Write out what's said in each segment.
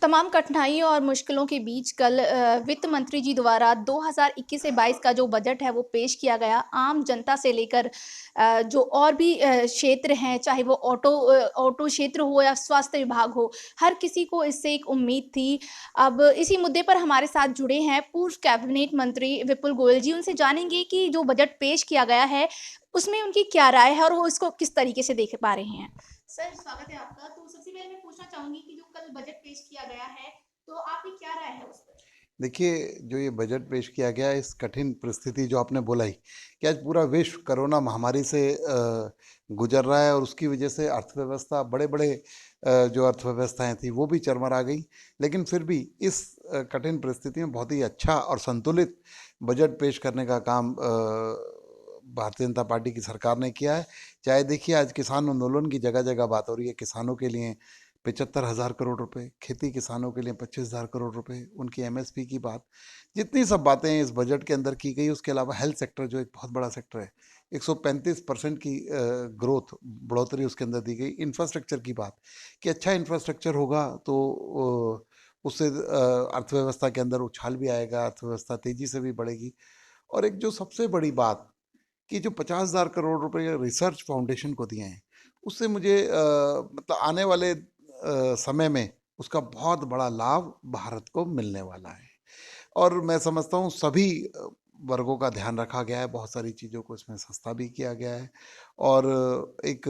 तमाम कठिनाइयों और मुश्किलों के बीच कल वित्त मंत्री जी द्वारा 2021 से 22 का जो बजट है वो पेश किया गया। आम जनता से लेकर जो और भी क्षेत्र हैं, चाहे वो ऑटो क्षेत्र हो या स्वास्थ्य विभाग हो, हर किसी को इससे एक उम्मीद थी। अब इसी मुद्दे पर हमारे साथ जुड़े हैं पूर्व कैबिनेट मंत्री विपुल गोयल जी। उनसे जानेंगे कि जो बजट पेश किया गया है, उसमें उनकी क्या राय है और वो इसको किस तरीके से देख पा रहे हैं। सर, स्वागत है आपका। तो सबसे पहले मैं पूछना चाहूंगी कि जो कल बजट पेश किया गया है, तो आपकी क्या राय है उस पर? देखिए, जो ये बजट पेश किया गया, इस कठिन परिस्थिति जो आपने बोला ही कि आज पूरा विश्व कोरोना महामारी से गुजर रहा है और उसकी वजह से अर्थव्यवस्था बड़े बड़े जो अर्थव्यवस्थाएं थी वो भी चरमरा गई। लेकिन फिर भी इस कठिन परिस्थिति में बहुत ही अच्छा और संतुलित बजट पेश करने का काम भारतीय जनता पार्टी की सरकार ने किया है। चाहे देखिए, आज किसान आंदोलन की जगह जगह बात हो रही है। किसानों के लिए 75,000 करोड़ रुपए, खेती किसानों के लिए 25,000 करोड़ रुपए, उनकी एमएसपी की बात, जितनी सब बातें इस बजट के अंदर की गई। उसके अलावा हेल्थ सेक्टर जो एक बहुत बड़ा सेक्टर है, 135% की ग्रोथ बढ़ोतरी उसके अंदर दी गई। इंफ्रास्ट्रक्चर की बात कि अच्छा इंफ्रास्ट्रक्चर होगा तो उससे अर्थव्यवस्था के अंदर उछाल भी आएगा, अर्थव्यवस्था तेजी से भी बढ़ेगी। और एक जो सबसे बड़ी बात कि जो 50,000 करोड़ रुपए रिसर्च फाउंडेशन को दिए हैं, उससे मुझे मतलब आने वाले समय में उसका बहुत बड़ा लाभ भारत को मिलने वाला है। और मैं समझता हूँ सभी वर्गों का ध्यान रखा गया है, बहुत सारी चीज़ों को इसमें सस्ता भी किया गया है। और एक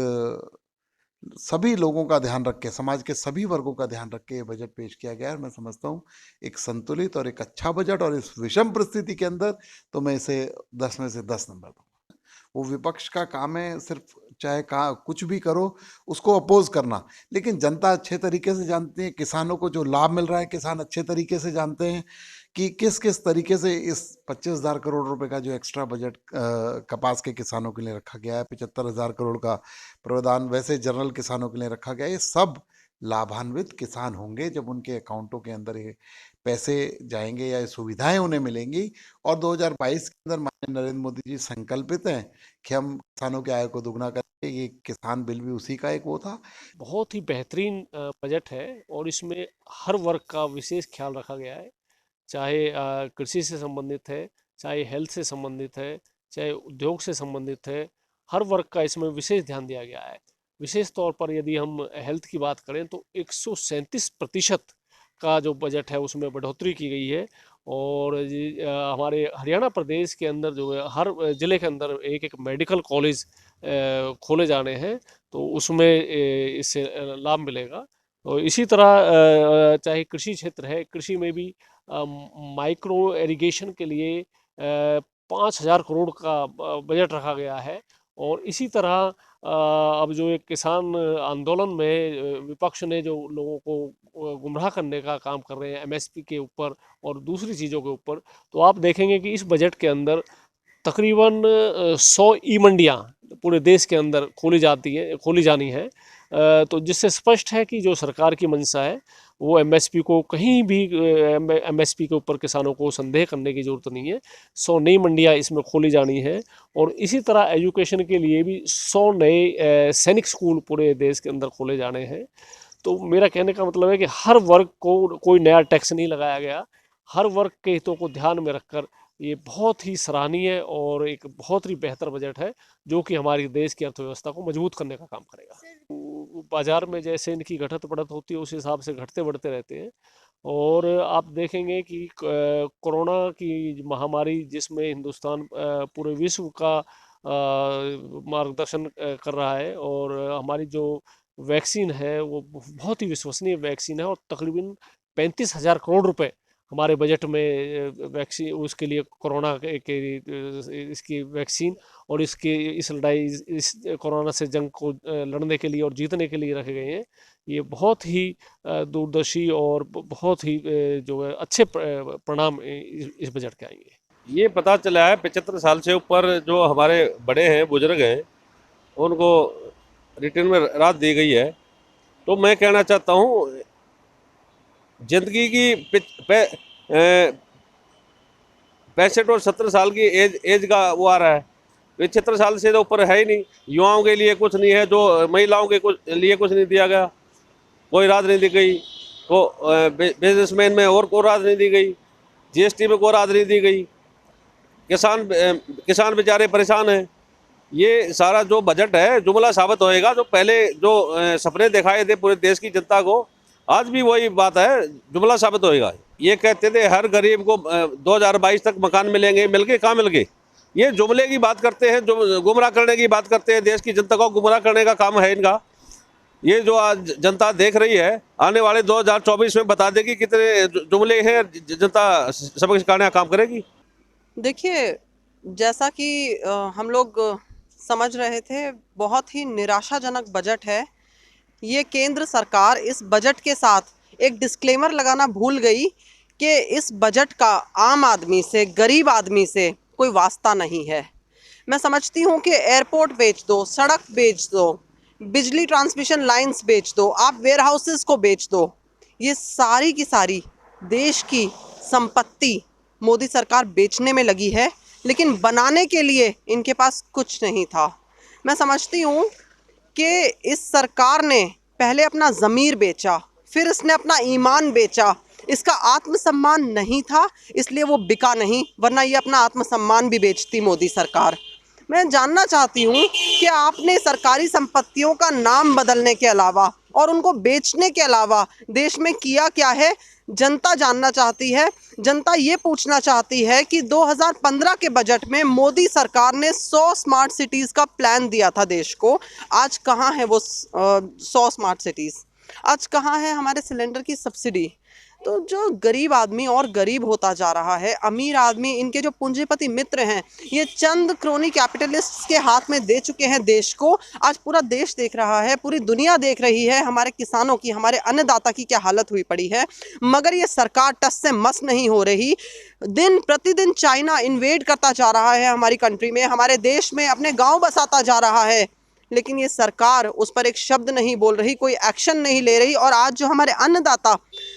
सभी लोगों का ध्यान रख के, समाज के सभी वर्गों का ध्यान रख के ये बजट पेश किया गया है। और मैं समझता हूँ एक संतुलित और एक अच्छा बजट, और इस विषम परिस्थिति के अंदर तो मैं इसे 10 में से 10 नंबर दूंगा। वो विपक्ष का काम है सिर्फ, चाहे कहा कुछ भी करो, उसको अपोज करना। लेकिन जनता अच्छे तरीके से जानती है, किसानों को जो लाभ मिल रहा है किसान अच्छे तरीके से जानते हैं कि किस किस तरीके से इस 25,000 करोड़ रुपए का जो एक्स्ट्रा बजट कपास के किसानों के लिए रखा गया है, 75,000 करोड़ का प्रावधान वैसे जनरल किसानों के लिए रखा गया है। ये सब लाभान्वित किसान होंगे जब उनके अकाउंटों के अंदर ये पैसे जाएंगे या ये सुविधाएं उन्हें मिलेंगी। और 2022 के अंदर माननीय नरेंद्र मोदी जी संकल्पित हैं कि हम किसानों की आय को दुगना करेंगे। ये किसान बिल भी उसी का एक वो था। बहुत ही बेहतरीन बजट है और इसमें हर वर्ग का विशेष ख्याल रखा गया है। चाहे कृषि से संबंधित है, चाहे हेल्थ से संबंधित है, चाहे उद्योग से संबंधित है, हर वर्ग का इसमें विशेष ध्यान दिया गया है। विशेष तौर पर यदि हम हेल्थ की बात करें तो 137% का जो बजट है उसमें बढ़ोतरी की गई है। और हमारे हरियाणा प्रदेश के अंदर जो है हर ज़िले के अंदर एक एक मेडिकल कॉलेज खोले जाने हैं, तो उसमें इससे लाभ मिलेगा। और इसी तरह चाहे कृषि क्षेत्र है, कृषि में भी माइक्रो इरिगेशन के लिए 5,000 करोड़ का बजट रखा गया है। और इसी तरह अब जो एक किसान आंदोलन में विपक्ष ने जो लोगों को गुमराह करने का काम कर रहे हैं एमएसपी के ऊपर और दूसरी चीज़ों के ऊपर, तो आप देखेंगे कि इस बजट के अंदर तकरीबन 100 ई मंडियाँ पूरे देश के अंदर खोली जानी है। तो जिससे स्पष्ट है कि जो सरकार की मंशा है वो एमएसपी को कहीं भी एमएसपी के ऊपर किसानों को संदेह करने की ज़रूरत नहीं है। 100 नई मंडियाँ इसमें खोली जानी है। और इसी तरह एजुकेशन के लिए भी 100 नए सैनिक स्कूल पूरे देश के अंदर खोले जाने हैं। तो मेरा कहने का मतलब है कि हर वर्ग को कोई नया टैक्स नहीं लगाया गया। हर वर्ग के हितों को ध्यान में रखकर ये बहुत ही सराहनीय और एक बहुत ही बेहतर बजट है, जो कि हमारी देश की अर्थव्यवस्था को मजबूत करने का काम करेगा। बाजार में जैसे इनकी घटत बढ़त होती है उस हिसाब से घटते बढ़ते रहते हैं। और आप देखेंगे कि कोरोना की महामारी जिसमें हिंदुस्तान पूरे विश्व का मार्गदर्शन कर रहा है, और हमारी जो वैक्सीन है वो बहुत ही विश्वसनीय वैक्सीन है। और तकरीबन 35,000 करोड़ रुपए हमारे बजट में वैक्सीन उसके लिए कोरोना के इसकी वैक्सीन और इसके इस लड़ाई इस कोरोना से जंग को लड़ने के लिए और जीतने के लिए रखे गए हैं। ये बहुत ही दूरदर्शी और बहुत ही जो है अच्छे परिणाम इस बजट के आएंगे। ये पता चला है 75 साल से ऊपर जो हमारे बड़े हैं, बुजुर्ग हैं, उनको रिटर्न में राहत दी गई है। तो मैं कहना चाहता हूँ जिंदगी की 65 और 70 साल की एज का वो आ रहा है। 75 साल से तो ऊपर है ही नहीं। युवाओं के लिए कुछ नहीं है, जो महिलाओं के लिए कुछ नहीं दिया गया, कोई राहत नहीं दी गई। को बिजनेसमैन में और को राहत नहीं दी गई, जीएसटी में को राहत नहीं दी गई, किसान बेचारे परेशान हैं। ये सारा जो बजट है जुमला साबित होएगा। जो पहले जो सपने दिखाए थे पूरे देश की जनता को, आज भी वही बात है, जुमला साबित होएगा। ये कहते थे हर गरीब को 2022 तक मकान मिलेंगे, मिल गए? कहाँ मिल गए? ये जुमले की बात करते हैं, जो गुमराह करने की बात करते हैं। देश की जनता को गुमराह करने का काम है इनका। ये जो आज जनता देख रही है, आने वाले 2024 में बता देगी कितने जुमले हैं, जनता सबक सिखाने का काम करेगी। देखिए, जैसा कि हम लोग समझ रहे थे, बहुत ही निराशाजनक बजट है। ये केंद्र सरकार इस बजट के साथ एक डिस्क्लेमर लगाना भूल गई कि इस बजट का आम आदमी से, गरीब आदमी से कोई वास्ता नहीं है। मैं समझती हूँ कि एयरपोर्ट बेच दो, सड़क बेच दो, बिजली ट्रांसमिशन लाइंस बेच दो, आप वेयर हाउसेस को बेच दो, ये सारी की सारी देश की संपत्ति मोदी सरकार बेचने में लगी है, लेकिन बनाने के लिए इनके पास कुछ नहीं था। मैं समझती हूँ कि इस सरकार ने पहले अपना ज़मीर बेचा, फिर इसने अपना ईमान बेचा। इसका आत्मसम्मान नहीं था, इसलिए वो बिका नहीं, वरना ये अपना आत्मसम्मान भी बेचती मोदी सरकार। मैं जानना चाहती हूँ कि आपने सरकारी संपत्तियों का नाम बदलने के अलावा और उनको बेचने के अलावा देश में किया क्या है? जनता जानना चाहती है। जनता ये पूछना चाहती है कि 2015 के बजट में मोदी सरकार ने 100 स्मार्ट सिटीज़ का प्लान दिया था देश को। आज कहाँ है वो 100 स्मार्ट सिटीज़? आज कहाँ है हमारे सिलेंडर की सब्सिडी? तो जो गरीब आदमी और गरीब होता जा रहा है, अमीर आदमी, इनके जो पूंजीपति मित्र हैं, ये चंद क्रोनी कैपिटलिस्ट्स के हाथ में दे चुके हैं देश को। आज पूरा देश देख रहा है, पूरी दुनिया देख रही है हमारे किसानों की, हमारे अन्नदाता की क्या हालत हुई पड़ी है। मगर ये सरकार टस से मस नहीं हो रही। दिन प्रतिदिन चाइना इन्वेड करता जा रहा है हमारी कंट्री में, हमारे देश में अपने गाँव बसाता जा रहा है, लेकिन ये सरकार उस पर एक शब्द नहीं बोल रही, कोई एक्शन नहीं ले रही। और आज जो हमारे अन्नदाता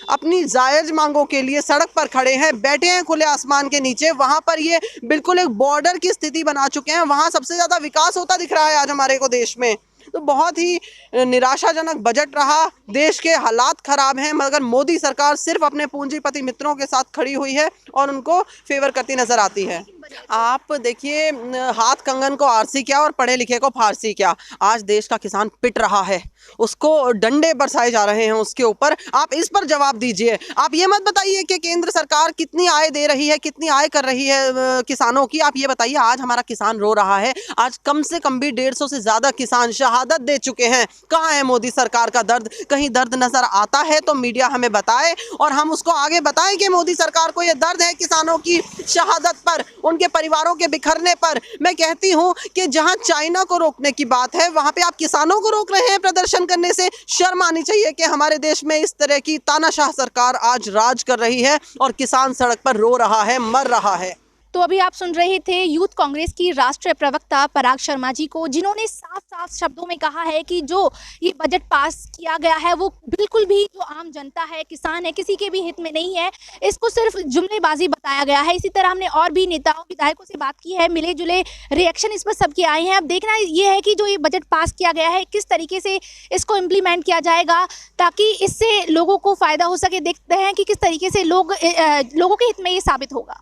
अपनी जायज़ मांगों के लिए सड़क पर खड़े हैं, बैठे हैं खुले आसमान के नीचे, वहाँ पर ये बिल्कुल एक बॉर्डर की स्थिति बना चुके हैं। वहाँ सबसे ज़्यादा विकास होता दिख रहा है आज हमारे को देश में। तो बहुत ही निराशाजनक बजट रहा। देश के हालात ख़राब हैं, मगर मोदी सरकार सिर्फ अपने पूंजीपति मित्रों के साथ खड़ी हुई है और उनको फेवर करती नज़र आती है। आप देखिए, हाथ कंगन को आरसी क्या और पढ़े लिखे को फारसी क्या। आज देश का किसान पिट रहा है, उसको डंडे बरसाए जा रहे हैं उसके ऊपर। आप इस पर जवाब दीजिए। आप ये मत बताइए कि केंद्र सरकार कितनी आय दे रही है, कितनी आय कर रही है किसानों की। आप ये बताइए, आज हमारा किसान रो रहा है। आज कम से कम भी 150 से ज़्यादा किसान शहादत दे चुके हैं। कहाँ है मोदी सरकार का दर्द? कहीं दर्द नज़र आता है तो मीडिया हमें बताए और हम उसको आगे बताएं कि मोदी सरकार को ये दर्द है किसानों की शहादत पर, उनके परिवारों के बिखरने पर। मैं कहती हूँ कि जहाँ चाइना को रोकने की बात है, वहाँ पे आप किसानों को रोक रहे हैं प्रदर्शन करने से। शर्म आनी चाहिए कि हमारे देश में इस तरह की तानाशाह सरकार आज राज कर रही है और किसान सड़क पर रो रहा है, मर रहा है। तो अभी आप सुन रहे थे यूथ कांग्रेस की राष्ट्रीय प्रवक्ता पराग शर्मा जी को, जिन्होंने साफ-साफ शब्दों में कहा है कि जो ये बजट पास किया गया है वो बिल्कुल भी जो आम जनता है, किसान है, किसी के भी हित में नहीं है। इसको सिर्फ जुमलेबाजी बताया गया है। इसी तरह हमने और भी नेताओं, विधायकों से बात की है, मिले जुले रिएक्शन इस पर सबके आए हैं। अब देखना ये है कि जो ये बजट पास किया गया है किस तरीके से इसको इम्प्लीमेंट किया जाएगा, ताकि इससे लोगों को फ़ायदा हो सके। देखते हैं कि किस तरीके से लोगों के हित में ये साबित होगा।